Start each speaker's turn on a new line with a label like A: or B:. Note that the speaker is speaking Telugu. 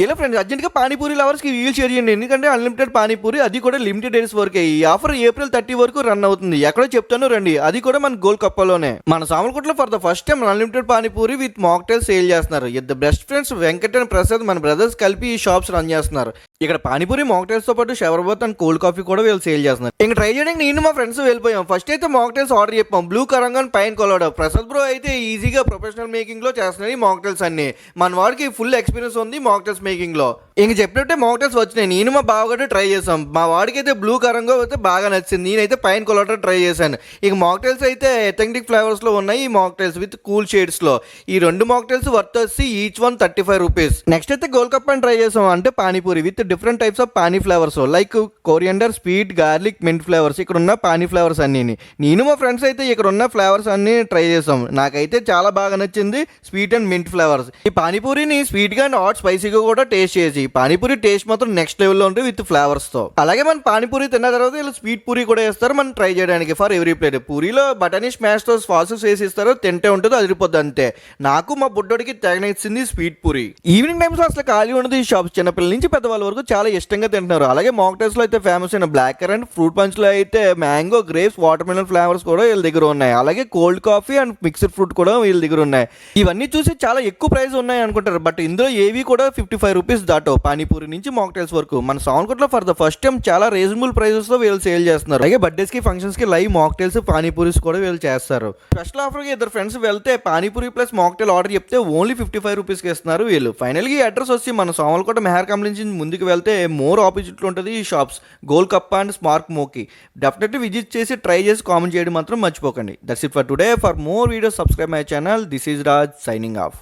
A: ఇలా ఫ్రెండ్స్ అర్జెంట్‌గా పానీపూరి లవర్స్‌కి ఈ రీల్ షేర్ చేయండి. ఎందుకంటే అన్‌లిమిటెడ్ పానీపూరి అది కూడా లిమిటెడ్ డేస్ వరకే. ఈ ఆఫర్ ఏప్రిల్ 30 వరకు రన్ అవుతుంది. ఎక్కడో చెప్తాను రండి. అది కూడా మన గోల్కొప్పలోనే. మన సామర్లకోటలో for the first time unlimited panipuri with mocktail sale చేస్తున్నారు. ఇద్దరు best friends Venkat and Prasad మన బ్రదర్స్ కలిపి ఈ షాప్స్ రన్ చేస్తున్నారు. ఇక్కడ పానీపూరి మాక్టైల్స్ తో పాటు షవర్బత్ అండ్ కోల్డ్ కాఫీ కూడా వీళ్ళు సేల్ చేస్తున్నారు. ఇంకా ట్రై చేయడానికి నేను మా ఫ్రెండ్స్ వెళ్ళిపోయాం. ఫస్ట్ అయితే మాక్టైల్స్ ఆర్డర్ చెప్పాం. బ్లూ కరంగన్ పైన కొలవడం. ప్రసాద్ బ్రో అయితే ఈజీగా ప్రొఫెషనల్ మేకింగ్ లో చేస్తున్నారు ఈ మాక్టైల్స్ అన్ని. మన వాడికి ఫుల్ ఎక్స్పీరియన్స్ ఉంది మాక్టైల్స్ మేకింగ్ లో. ఇంక చెప్పినట్టే మాక్టైల్స్ వచ్చినాయి. నేను మా బావగడ్డ ట్రై చేసాం. మా వాడికి అయితే బ్లూ కరంగో అయితే బాగా నచ్చింది. నేనైతే పైన కొలవడం ట్రై చేశాను. ఇక మాక్టైల్స్ అయితే ఎథెంటిక్ ఫ్లేవర్స్ లో ఉన్నాయి ఈ మాక్టైల్స్ విత్ కూల్ షేడ్స్ లో. ఈ రెండు మాక్టైల్స్ వర్త్ వచ్చి ఈచ్ వన్ 35 రూపీస్. నెక్స్ట్ అయితే గోల్కప్ప ట్రై చేసాం. అంటే panipuri with different types of pani flavours like coriander, sweet, garlic, mint flavours. ఇక్కడ ఉన్న పానీ ఫ్లేవర్స్ అన్ని నేను మా ఫ్రెండ్స్ అయితే ఇక్కడ ఉన్న ఫ్లేవర్స్ అన్ని ట్రై చేసాం. నాకైతే చాలా బాగా నచ్చింది స్వీట్ అండ్ మింట్ ఫ్లేవర్స్. ఈ పానీపూరిని స్వీట్ గా అండ్ హాట్ స్పైసీగా కూడా టేస్ట్ చేసి పానీపూరి టేస్ట్ మాత్రం నెక్స్ట్ లెవెల్లో ఉంటుంది విత్ ఫ్లేవర్స్ తో. అలాగే మన పానీపూరి తిన్న తర్వాత ఇలా స్వీట్ పూరి కూడా వేస్తారు మనం ట్రై చేయడానికి ఫర్ ఎవ్రీ ప్లేట్. పూరిలో బటానీ స్మాష్ తో సాసెస్ వేసి ఇస్తారు. తింటే ఉంటుంది అదిరిపోద్ది అంతే. నాకు మా బుడ్డోడికి తెగ నచ్చింది స్వీట్ పూరి. ఈవినింగ్ టైమ్స్ లో అసలు ఖాళీ ఉండదు ఈ షాప్స్. చిన్నపిల్లల నుంచి పెద్దవాళ్ళ వరకు చాలా ఇష్టంగా తింటున్నారు. అలాగే మాక్టైల్స్ లో అయితే ఫేమస్ అయిన బ్లాక్ కరెంట్, ఫ్రూట్ పంచ్ లో అయితే mango, grapes, water melon flavours కూడా వీళ్ళ దగ్గర ఉన్నాయి. అలాగే cold coffee and mixed fruit కూడా వీళ్ళ దగ్గర ఉన్నాయి. ఇవన్నీ చూసి చాలా ఎక్కువ ప్రైస్ ఉన్నాయి అనుకుంటారు. బట్ ఇందులో ఏవి కూడా 55 రూపీస్ దాటో పానీపూరి నుంచి మాక్టైల్స్ వరకు. మన సామర్లకోటలో ఫర్ ద ఫస్ట్ టైం చాలా రీజనబుల్ ప్రైసెస్ తో వీళ్ళు సేల్ చేస్తున్నారు. అలాగే బర్త్డేస్ కి, ఫంక్షన్స్ కి లైవ్ మాక్టైల్స్, పానీపూరీస్ కూడా వీళ్ళు చేస్తారు. స్పెషల్ ఆఫర్ కి ఇద్దరు ఫ్రెండ్స్ వెళ్తే పానీపూరి ప్లస్ మాక్టైల్ ఆర్డర్ చెప్తే ఓన్లీ 55 రూపీస్ కి ఇస్తున్నారు వీళ్ళు. ఫైనల్ గా ఈ అడ్రస్ వచ్చి మన సామర్లకోట మెహర్ కంపెనీ నుంచి ముందుకు వెళ్తే మోర్ ఆపోజిట్ లో ఉంటుంది ఈ షాప్స్ గోల్కప్ప అండ్ స్మార్క్ మోకి. డెఫినెట్లీ విజిట్ చేసి ట్రై చేసి కామెంట్ చేయడం మాత్రం మర్చిపోకండి. That's it for today. For more videos subscribe my channel. This is Raj signing off.